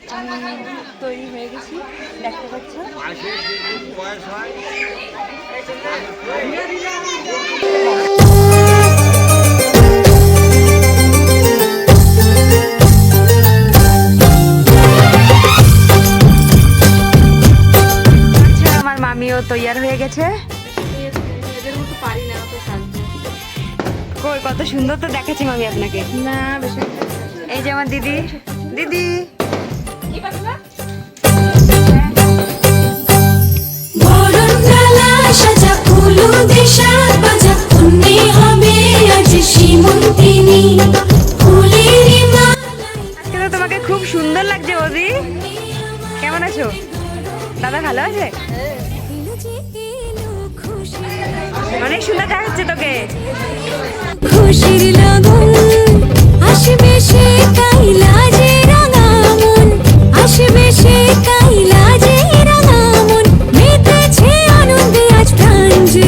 তৈরি হয়ে গেছি, দেখতে পাচ্ছ। আমার মামিও তৈয়ার হয়ে গেছে। কই কত সুন্দর তো দেখাচ্ছি মামি আপনাকে। না বেশি। এই যে আমার দিদি, দিদি তোমাকে খুব সুন্দর লাগছে বৌদি। কেমন আছো? দাদা ভালো আছে? অনেক সুন্দর দেখাচ্ছে তোকে। খুশির লগন আসবে সে কাইলা যে রাঙা মন, আসবে সে কাইলা যে রাঙা মন, মেতেছে আনন্দে আজ প্রাণ যে।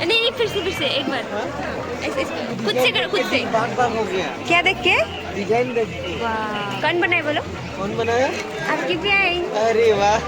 नहीं फिर से एक बार ऐसे खुद से करो खुद से। क्या देख के? डिजाइन देखिए। कौन बनाए बोलो? कौन बनाया? आपकी भी आई। अरे वाह।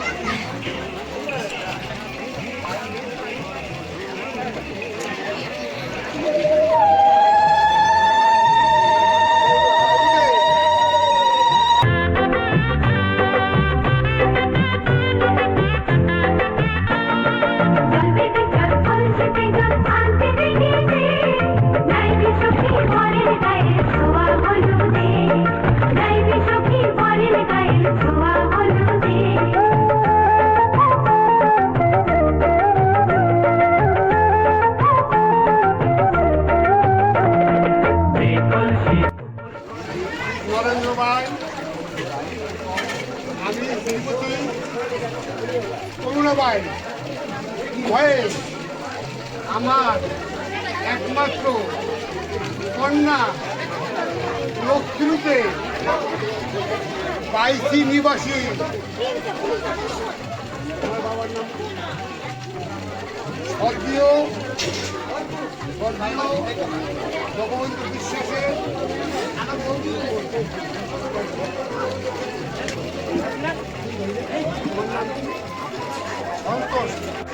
নরেন্দ্র ভাই, আমি শ্রীমতী করুণাবাই ভয়ে আমার একমাত্র কন্যা লক্ষ্মীরূপে 22 নিবাসী স্বর্গীয় জগবন্ধু বিশ্বাসের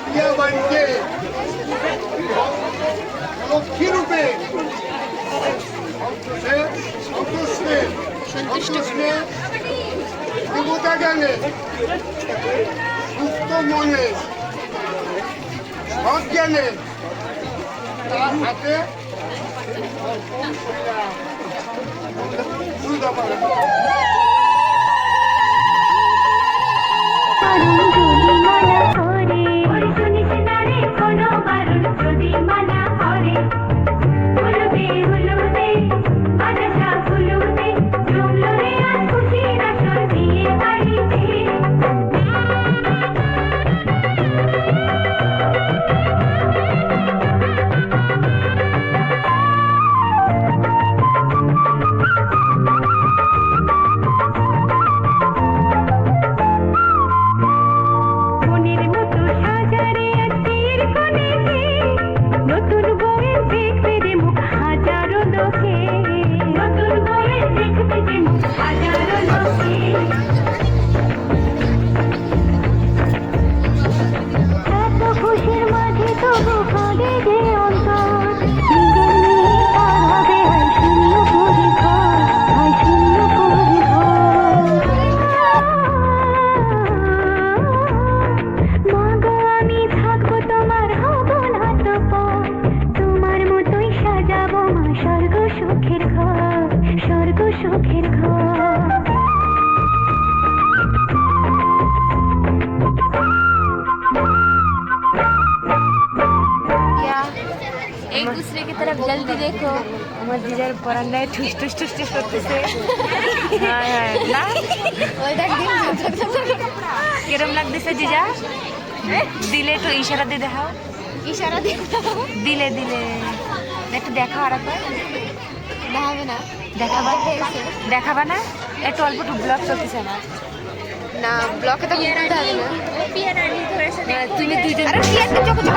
প্রিয়াবাইকে লক্ষ্মী রূপে সন্তুষ্টে দেবতা জ্ঞানে সুস্থ মনে সৎ জ্ঞানে তার হাতে एक दूसरे की तरफ जल्दी देखो। আমার জিজার পরান্দায় ঠুস ঠুস ঠুস ঠুস করতেছে। হ্যাঁ হ্যাঁ না কিরম লাগতেছে জিজা? দিলে তো ইশারা দিয়ে দেখাও। ইশারা দিয়ে দিলে দিলে একটু দেখাও। আর একবার দেখাবে না? দেখাবা দেখাবা না? একটু অল্প একটু ব্লগ চলতেছে আমার। না ব্লকে তো বলতে হবে না। তুমি দুইজন আরে কি একটা চোখ চোখ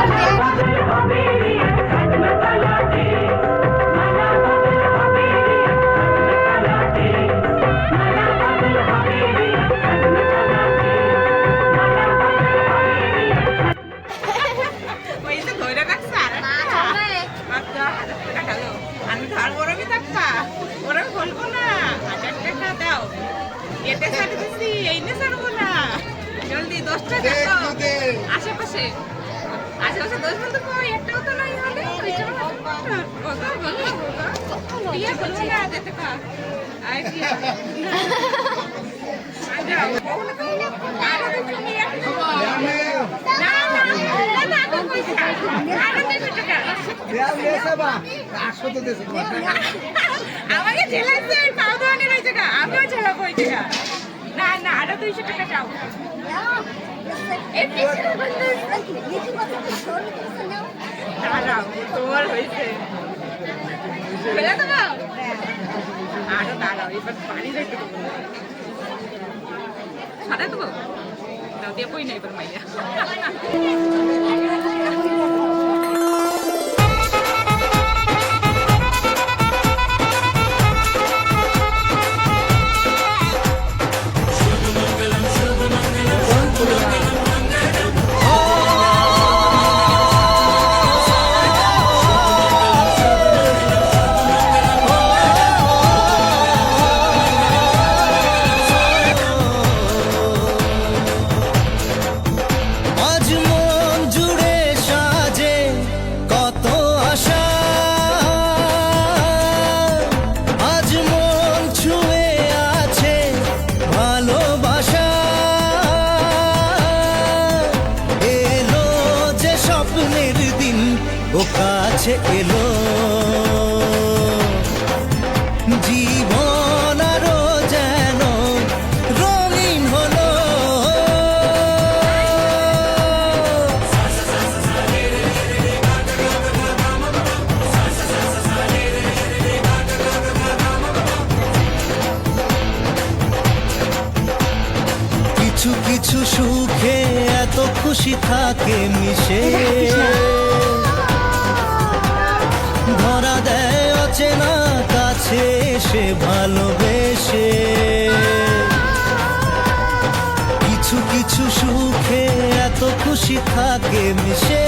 আমি ধার গরমই থাকবা ওরা বলবো না 1000 টাকা দাও এতে ছাড়ে দিচ্ছি এই নে ছাড়বো না জলদি 10 টাকা দাও আশেপাশে আশেপাশে 10 বন্ধু পাই একটাও তো নাই হলে ওই জন্য বলো বলো বিয়ে করছি না যেতে কা আই বিয়ে আচ্ছা বলো তো আর তুমি না না না না তো পয়সা আর 200 টাকা আমাকে ঝেলাচ্ছে পাও দোয়ানে রয়েছে গা আমিও ঝেলাবো ওই টাকা না না আরো 200 টাকা চাও দাঁড়াও তোমার হয়েছে ফেলে দেবো আরো দাঁড়াও এবার পানি রেখে দেবো সারা দেবো দাও দিয়ে বই না এবার মাইয়া কাছে এলো জীবন আরো যেন রঙিন হলো। কিছু কিছু সুখে এত খুশি থাকে মিশে, ধরা দেয় অচেনা কাছে এসে ভালোবেসে। কিছু কিছু সুখে এত খুশি থাকে মিশে,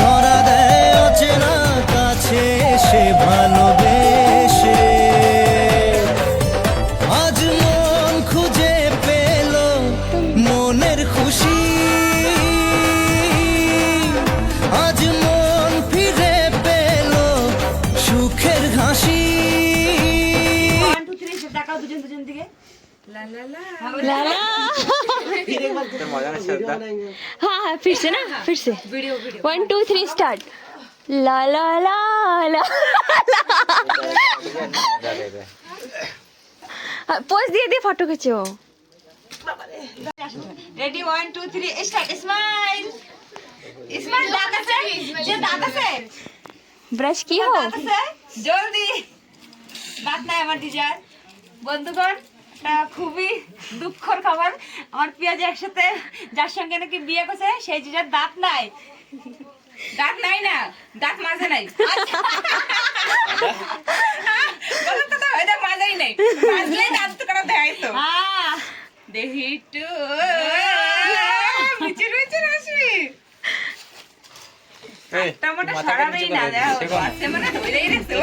ধরা দেয় অচেনা কাছে এসে ভালোবেসে। আজ মন খুঁজে পেল মনের খুশি, আজ মন ফিরে পেল সুখের হাসি। তাকাও দুজন দুজন দিকে। हाँ हाँ फिर से ना फिर से 1 2 3 स्टार्ट ला ला ला ला पोज दिए फोटो खींचो रेडी 1 2 3 स्टार्ट स्माइल स्माइल दादा से जे दादा से ब्रश की हो दादा से जल्दी बात নাই আমার টিচার বন্ধুগণ এটা খুবই দুঃখর খবর আমার পিয়াজ একসাথে যার সঙ্গে নাকি বিয়ে করছে সেই টিচার দাঁত নাই না দাঁত মাজে নাই বলো তো এটা মাজাই নাই মাজলে দাঁত তো করা দেখাইতো হ্যাঁ দেখি তো মিচি মিচি আসবি টমেটো সরাবেই না দেখো আছে মানে ধরেই রেখেছো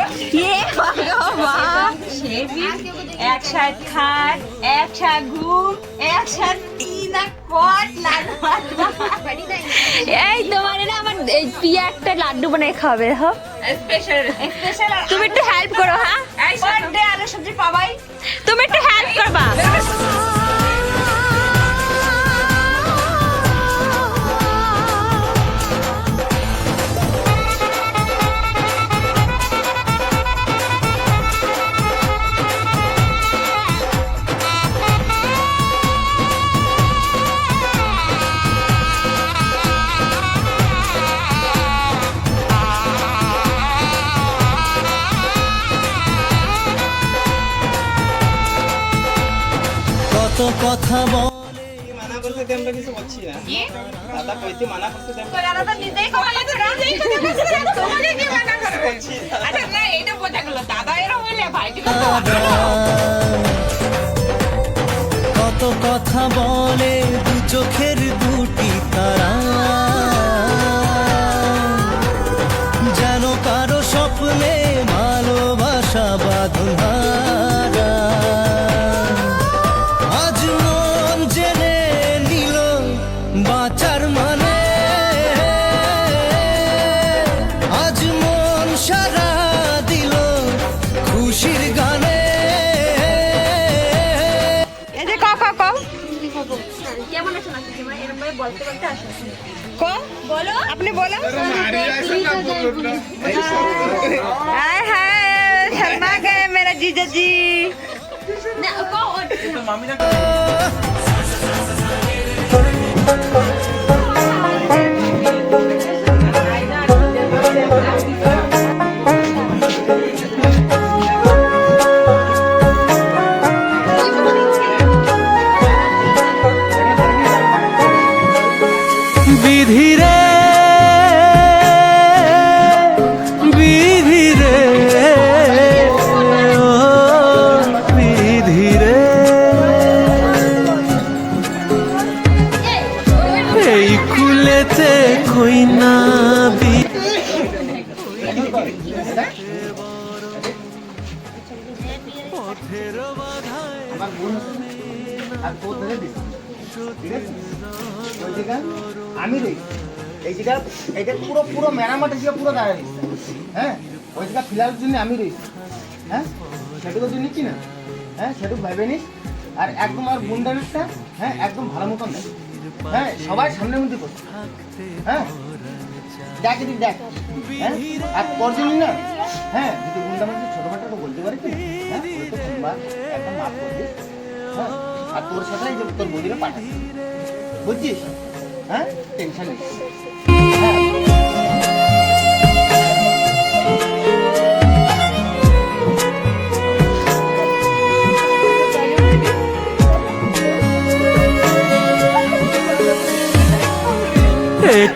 ये भगवान এক সাথ খাট এক সাথ ঘুম এক সাথ টিনা কট এই তোমারে না আমার পিয়া একটা লাড্ডু বানাই খাবে হ্যাঁ স্পেশাল স্পেশাল তুমি একটু হেল্প করো হ্যাঁ এই বার্থডে আলু সবজি পাবাই তুমি একটু হেল্প করবা কত কথা বলে মানা করতে তো আমরা কিছু বলছি না। দাদা কইতে মানা করতে তো দাদা তো নিজেই কমালে তো নিজেই তোমাকে কি মানা করবে আচ্ছা না এটা বোঝা গেল দাদা এরকম হইলে ভাই কি কত কথা বলে দু চোখের দুটি তারা, যেন কারো স্বপ্নে ভালোবাসা বাঁধা। আজ মন জেনে নিল বাঁচার মানে, আজ মন সারা দিল খুশির গানে। এই যে ক ক কেমন আছো নাকি তোমার এরকম ভাবে বলতে বলতে আসো ক বলো আপনি বলো हाय हाय शर्मा गए मेरा जीजा जी না কও বিধিরে বিধিরে ও বিধিরে এই কুলেতে কইনা বি আমার বোন আর তোর ধরে দিস ঠিক আছে ওই জায়গা আমি রই এই জায়গা এটা পুরো পুরো মেরামতের জায়গা পুরো দাঁড়ায় রয়েছে হ্যাঁ ওই জায়গা ফিলার জন্য আমি রয়েছি হ্যাঁ সেটুকুর জন্য কি না হ্যাঁ সেটুকু ভাবে নিস আর একদম আর বুন্ডারেরটা হ্যাঁ একদম ভালো মতন দেয় হ্যাঁ সবাই সামনে মধ্যে করছে, হ্যাঁ দেখ এদিক দেখ, হ্যাঁ আর তোর জন্য না, হ্যাঁ যদি গুন্ডা মানুষ ছোটখাটো তো বলতে পারে কি, হ্যাঁ ওই তো সোমবার একটা মাফ করবি, হ্যাঁ আর তোর সাথে এই যে তোর বদিরে পাঠাচ্ছি, বুঝছিস, হ্যাঁ টেনশন নেই, হ্যাঁ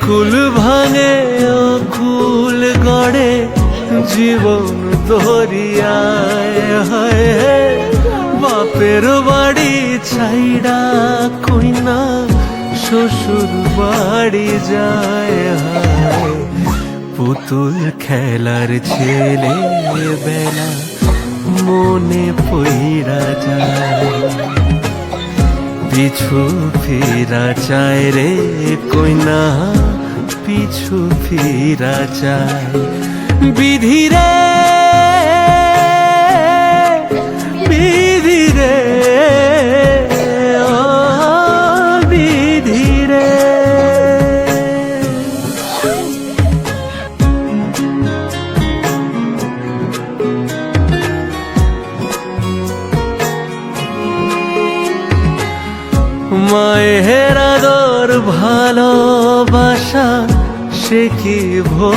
কুল ভাঙে কুল গড়ে জীবন দরিয়ায়, হায় বাপের বাড়ি ছাইড়া কইনা শ্বশুর বাড়ি যায়, হায় পুতুল খেলার ছেলে বেলা মনে পইড়া যায়, পিছু ফিরা চায় রে কইনা পিছু ফিরা চায়, বিধি রে বিধি রে ও বিধি রে। মায়ের আদর ভালোবাসা সে কি ভো